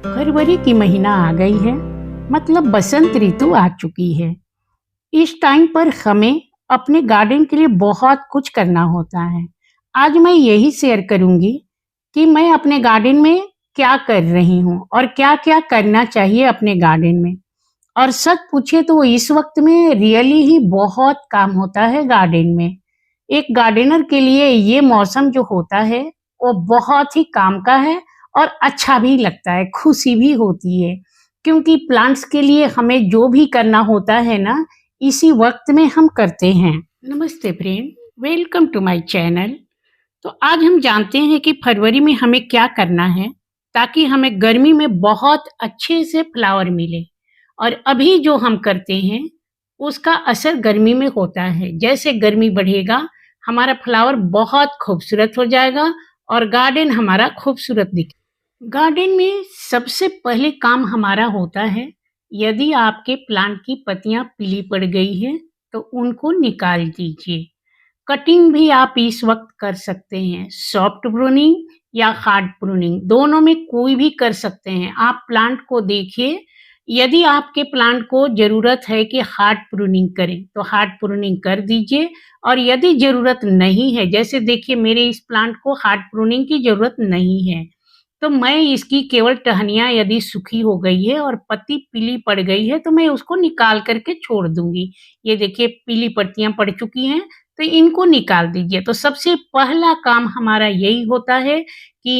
फरवरी की महीना आ गई है, मतलब बसंत ऋतु आ चुकी है। इस टाइम पर हमें अपने गार्डन के लिए बहुत कुछ करना होता है। आज मैं यही शेयर करूंगी कि मैं अपने गार्डन में क्या कर रही हूँ और क्या क्या करना चाहिए अपने गार्डन में। और सच पूछे तो इस वक्त में रियली ही बहुत काम होता है गार्डन में। एक गार्डनर के लिए ये मौसम जो होता है वो बहुत ही काम का है और अच्छा भी लगता है, खुशी भी होती है, क्योंकि प्लांट्स के लिए हमें जो भी करना होता है ना, इसी वक्त में हम करते हैं। नमस्ते friend, welcome to my channel. तो आज हम जानते हैं कि फरवरी में हमें क्या करना है ताकि हमें गर्मी में बहुत अच्छे से फ्लावर मिले। और अभी जो हम करते हैं उसका असर गर्मी में होता है। जैसे गर्मी बढ़ेगा हमारा फ्लावर बहुत खूबसूरत हो जाएगा और गार्डन हमारा खूबसूरत दिखे। गार्डन में सबसे पहले काम हमारा होता है, यदि आपके प्लांट की पत्तियां पीली पड़ गई है तो उनको निकाल दीजिए। कटिंग भी आप इस वक्त कर सकते हैं, सॉफ्ट प्रूनिंग या हार्ड प्रूनिंग, दोनों में कोई भी कर सकते हैं। आप प्लांट को देखिए, यदि आपके प्लांट को जरूरत है कि हार्ड प्रूनिंग करें तो हार्ड प्रूनिंग कर दीजिए। और यदि जरूरत नहीं है, जैसे देखिए मेरे इस प्लांट को हार्ड प्रूनिंग की जरूरत नहीं है, तो मैं इसकी केवल टहनियाँ यदि सूखी हो गई है और पत्ती पीली पड़ गई है तो मैं उसको निकाल करके छोड़ दूंगी। ये देखिए पीली पत्तियां पड़ चुकी हैं, तो इनको निकाल दीजिए। तो सबसे पहला काम हमारा यही होता है कि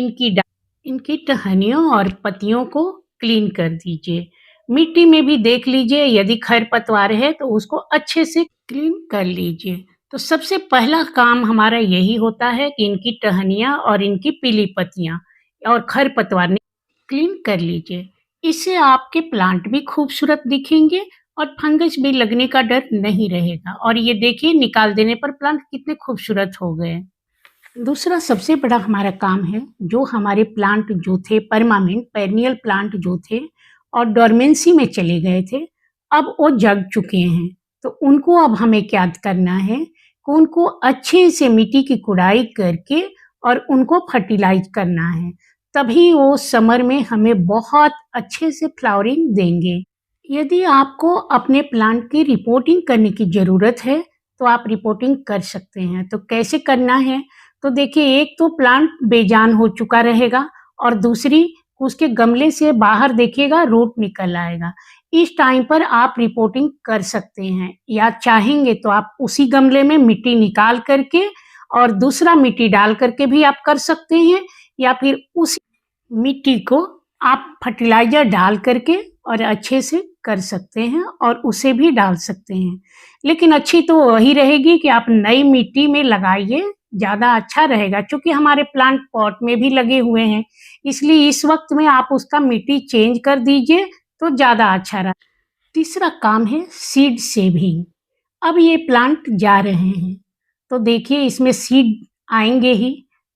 इनकी टहनियों और पत्तियों को क्लीन कर दीजिए। मिट्टी में भी देख लीजिए, यदि खरपतवार है तो उसको अच्छे से क्लीन कर लीजिए। तो सबसे पहला काम हमारा यही होता है कि इनकी टहनियाँ और इनकी पीली पत्तियाँ और खरपतवार क्लीन कर लीजिए। इससे आपके प्लांट भी खूबसूरत दिखेंगे और फंगस भी लगने का डर नहीं रहेगा। और ये देखिए निकाल देने पर प्लांट कितने खूबसूरत हो गए। दूसरा सबसे बड़ा हमारा काम है, जो हमारे प्लांट जो थे परमानेंट पेरिनियल प्लांट जो थे और डोरमेंसी में चले गए थे, अब वो जग चुके हैं। तो उनको अब हमें क्या करना है कि उनको अच्छे से मिट्टी की खुदाई करके और उनको फर्टिलाइज करना है, तभी वो समर में हमें बहुत अच्छे से फ्लावरिंग देंगे। यदि आपको अपने प्लांट की रिपोर्टिंग करने की ज़रूरत है तो आप रिपोर्टिंग कर सकते हैं। तो कैसे करना है, तो देखिए एक तो प्लांट बेजान हो चुका रहेगा और दूसरी उसके गमले से बाहर देखिएगा रूट निकल आएगा। इस टाइम पर आप रिपोर्टिंग कर सकते हैं, या चाहेंगे तो आप उसी गमले में मिट्टी निकाल करके और दूसरा मिट्टी डाल करके भी आप कर सकते हैं, या फिर उस मिट्टी को आप फर्टिलाइजर डाल करके और अच्छे से कर सकते हैं और उसे भी डाल सकते हैं। लेकिन अच्छी तो वही रहेगी कि आप नई मिट्टी में लगाइए, ज़्यादा अच्छा रहेगा। क्योंकि हमारे प्लांट पॉट में भी लगे हुए हैं, इसलिए इस वक्त में आप उसका मिट्टी चेंज कर दीजिए तो ज़्यादा अच्छा रहा। तीसरा काम है सीड सेविंग। अब ये प्लांट जा रहे हैं तो देखिए इसमें सीड आएंगे ही,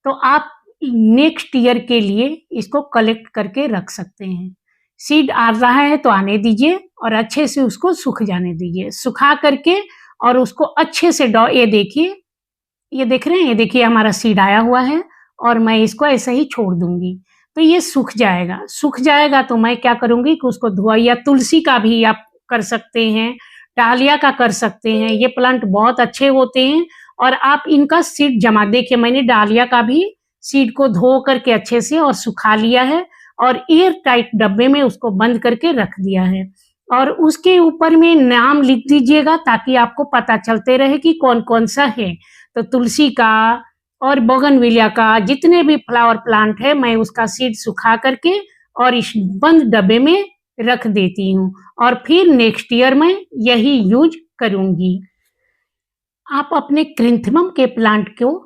तो आप नेक्स्ट ईयर के लिए इसको कलेक्ट करके रख सकते हैं। सीड आ रहा है तो आने दीजिए और अच्छे से उसको सूख जाने दीजिए। सुखा करके और उसको अच्छे से ये देखिए, ये देख रहे हैं, ये देखिए हमारा सीड आया हुआ है और मैं इसको ऐसे ही छोड़ दूंगी तो ये सूख जाएगा। सूख जाएगा तो मैं क्या करूंगी कि उसको धुआ, या तुलसी का भी आप कर सकते हैं, डालिया का कर सकते हैं। ये प्लांट बहुत अच्छे होते हैं और आप इनका सीड जमा, देखिए मैंने डालिया का भी सीड को धो करके अच्छे से और सुखा लिया है और एयर टाइट डब्बे में उसको बंद करके रख दिया है। और उसके ऊपर में नाम लिख दीजिएगा ताकि आपको पता चलते रहे कि कौन कौन सा है। तो तुलसी का और बोगनविलिया का जितने भी फ्लावर प्लांट है, मैं उसका सीड सुखा करके और इस बंद डब्बे में रख देती हूँ और फिर नेक्स्ट ईयर में यही यूज करूंगी। आप अपने क्रिंथमम के प्लांट को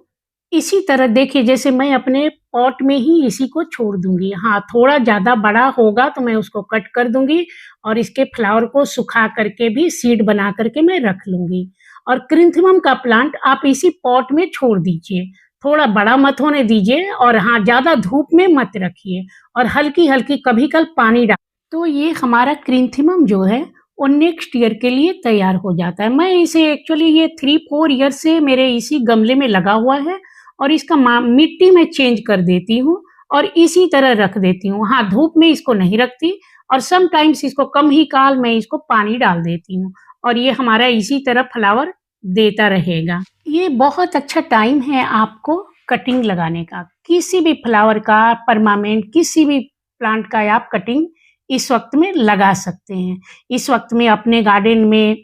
इसी तरह देखिए, जैसे मैं अपने पॉट में ही इसी को छोड़ दूंगी। हाँ, थोड़ा ज़्यादा बड़ा होगा तो मैं उसको कट कर दूंगी और इसके फ्लावर को सुखा करके भी सीड बना करके मैं रख लूंगी। और क्रिंथमम का प्लांट आप इसी पॉट में छोड़ दीजिए, थोड़ा बड़ा मत होने दीजिए और हाँ ज़्यादा धूप में मत रखिए और हल्की हल्की कभी कल पानी डाल। तो ये हमारा क्रिंथमम जो है वो नेक्स्ट ईयर के लिए तैयार हो जाता है। मैं इसे एक्चुअली ये 3-4 ईयर से मेरे इसी गमले में लगा हुआ है और इसका मिट्टी मैं चेंज कर देती हूँ और इसी तरह रख देती हूँ। हाँ, धूप में इसको नहीं रखती और समटाइम्स इसको कम ही काल मैं इसको पानी डाल देती हूँ और ये हमारा इसी तरह फ्लावर देता रहेगा। ये बहुत अच्छा टाइम है आपको कटिंग लगाने का। किसी भी फ्लावर का, परमानेंट किसी भी प्लांट का आप कटिंग इस वक्त में लगा सकते हैं। इस वक्त में अपने गार्डन में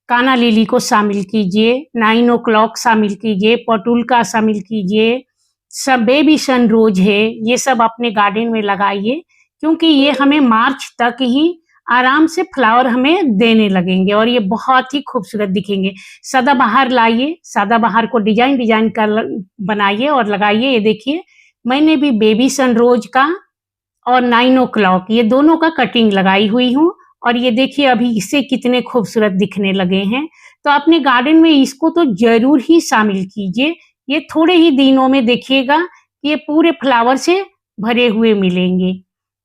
काना लिली को शामिल कीजिए, 9 ओ क्लॉक शामिल कीजिए, पटुल्का शामिल कीजिए, सब बेबी सन रोज है, ये सब अपने गार्डन में लगाइए क्योंकि ये हमें मार्च तक ही आराम से फ्लावर हमें देने लगेंगे और ये बहुत ही खूबसूरत दिखेंगे। सदाबहार लाइए, सदाबहार को डिजाइन डिजाइन कर बनाइए और लगाइए। ये देखिए, मैंने भी बेबी सन रोज का और 9 ओ क्लॉक ये दोनों का कटिंग लगाई हुई हूँ और ये देखिए अभी इससे कितने खूबसूरत दिखने लगे हैं। तो अपने गार्डन में इसको तो जरूर ही शामिल कीजिए। ये थोड़े ही दिनों में देखिएगा ये पूरे फ्लावर से भरे हुए मिलेंगे।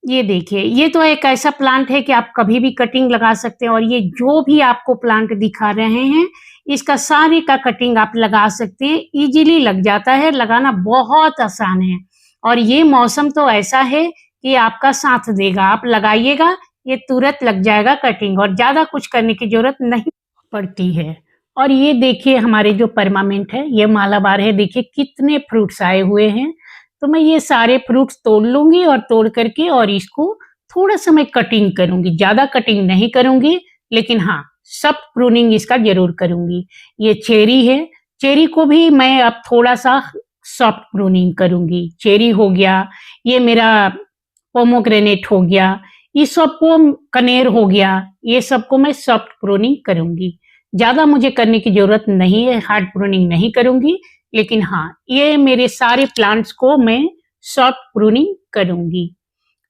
ये देखिए, ये तो एक ऐसा प्लांट है कि आप कभी भी कटिंग लगा सकते हैं और ये जो भी आपको प्लांट दिखा रहे हैं, इसका सारे का कटिंग आप लगा सकते हैं। इजीली लग जाता है, लगाना बहुत आसान है और ये मौसम तो ऐसा है कि आपका साथ देगा। आप लगाइएगा, ये तुरंत लग जाएगा कटिंग और ज़्यादा कुछ करने की ज़रूरत नहीं पड़ती है। और ये देखिए हमारे जो परमानेंट है, ये मालाबार है, देखिए कितने फ्रूट्स आए हुए हैं। तो मैं ये सारे फ्रूट्स तोड़ लूँगी और तोड़ करके और इसको थोड़ा-सा मैं कटिंग करूँगी, ज़्यादा कटिंग नहीं करूँगी, लेकिन हाँ, सॉफ्ट प्रूनिंग इसका ज़रूर करूँगी। ये चेरी है, चेरी को भी मैं अब थोड़ा-सा सॉफ्ट प्रूनिंग करूँगी। चेरी हो गया, ये मेरा पोमोग्रेनेट हो गया, ये सबको कनेर हो गया, ये सबको मैं सॉफ्ट प्रूनिंग करूँगी। ज़्यादा मुझे करने की ज़रूरत नहीं है, हार्ड प्रूनिंग नहीं करूँगी, लेकिन हाँ, ये मेरे सारे प्लांट्स को मैं सॉफ्ट प्रूनिंग करूँगी।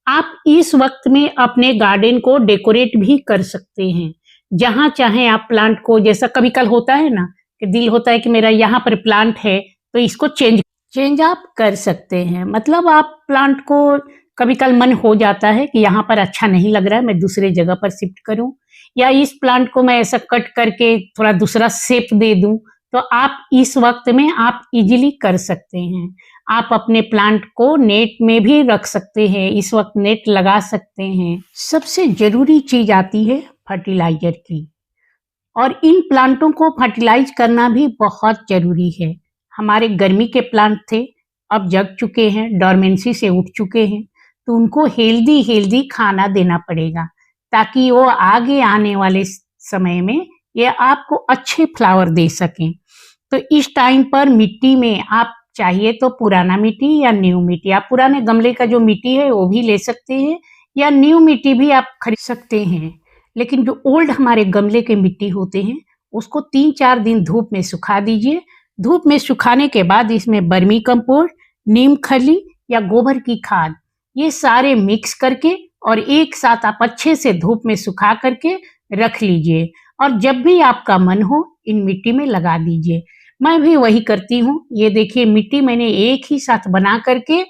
आप इस वक्त में अपने गार्डन को डेकोरेट भी कर सकते हैं। जहाँ चाहें आप प्लांट को, जैसा कभी कल होता है ना कि दिल होता है कि मेरा यहाँ पर प्लांट है तो इसको चेंज आप कर सकते हैं। मतलब आप प्लांट को कभी कल मन हो जाता है कि यहाँ पर अच्छा नहीं लग रहा है, मैं दूसरे जगह पर शिफ्ट करूं या इस प्लांट को मैं ऐसा कट करके थोड़ा दूसरा शेप दे दूं, तो आप इस वक्त में आप इजीली कर सकते हैं। आप अपने प्लांट को नेट में भी रख सकते हैं, इस वक्त नेट लगा सकते हैं। सबसे जरूरी चीज आती है फर्टिलाइजर की और इन प्लांटों को फर्टिलाइज करना भी बहुत जरूरी है। हमारे गर्मी के प्लांट थे, अब जग चुके हैं, डोरमेंसी से उठ चुके हैं, तो उनको हेल्दी हेल्दी खाना देना पड़ेगा ताकि वो आगे आने वाले समय में ये आपको अच्छे फ्लावर दे सकें। तो इस टाइम पर मिट्टी में आप चाहिए तो पुराना मिट्टी या न्यू मिट्टी, आप पुराने गमले का जो मिट्टी है वो भी ले सकते हैं या न्यू मिट्टी भी आप खरीद सकते हैं। लेकिन जो ओल्ड हमारे गमले के मिट्टी होते हैं उसको 3-4 दिन धूप में सुखा दीजिए। धूप में सुखाने के बाद इसमें बर्मी कंपोस्ट, नीम खली या गोबर की खाद ये सारे मिक्स करके और एक साथ आप अच्छे से धूप में सुखा करके रख लीजिए और जब भी आपका मन हो इन मिट्टी में लगा दीजिए। मैं भी वही करती हूँ। ये देखिए मिट्टी मैंने एक ही साथ बना करके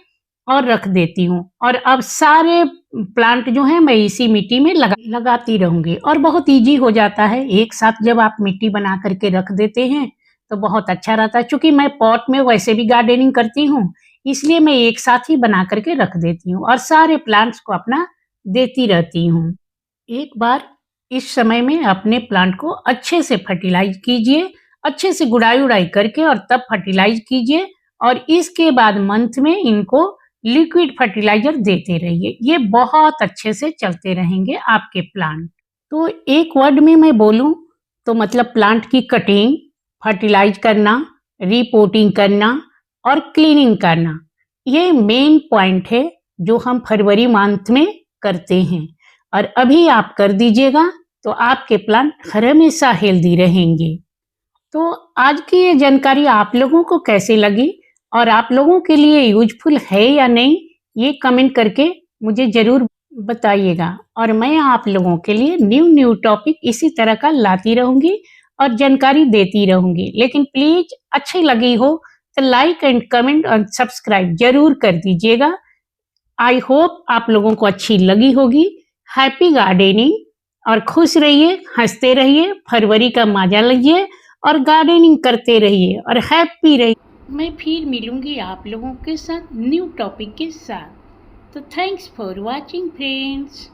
और रख देती हूँ और अब सारे प्लांट जो है मैं इसी मिट्टी में लगाती रहूंगी और बहुत इजी हो जाता है। एक साथ जब आप मिट्टी बना करके रख देते हैं तो बहुत अच्छा रहता है। चूंकि मैं पॉट में वैसे भी गार्डनिंग करती हूँ, इसलिए मैं एक साथ ही बना करके रख देती हूँ और सारे प्लांट्स को अपना देती रहती हूँ। एक बार इस समय में अपने प्लांट को अच्छे से फर्टिलाइज कीजिए, अच्छे से गुड़ाई उड़ाई करके और तब फर्टिलाइज कीजिए और इसके बाद मंथ में इनको लिक्विड फर्टिलाइजर देते रहिए। ये बहुत अच्छे से चलते रहेंगे आपके प्लांट। तो एक वर्ड में मैं बोलूं तो मतलब प्लांट की कटिंग, फर्टिलाइज करना, रिपोर्टिंग करना और क्लीनिंग करना, ये मेन पॉइंट है जो हम फरवरी मंथ में करते हैं और अभी आप कर दीजिएगा तो आपके प्लांट हमेशा हेल्दी रहेंगे। तो आज की ये जानकारी आप लोगों को कैसे लगी और आप लोगों के लिए यूजफुल है या नहीं, ये कमेंट करके मुझे जरूर बताइएगा और मैं आप लोगों के लिए न्यू टॉपिक इसी तरह का लाती रहूंगी और जानकारी देती रहूंगी। लेकिन प्लीज अच्छी लगी हो तो लाइक एंड कमेंट और सब्सक्राइब जरूर कर दीजिएगा। आई होप आप लोगों को अच्छी लगी होगी। हैप्पी गार्डनिंग और खुश रहिए, हँसते रहिए, फरवरी का मज़ा लीजिए और गार्डनिंग करते रहिए और हैप्पी रहिए। मैं फिर मिलूँगी आप लोगों के साथ न्यू टॉपिक के साथ। तो थैंक्स फॉर वॉचिंग फ्रेंड्स।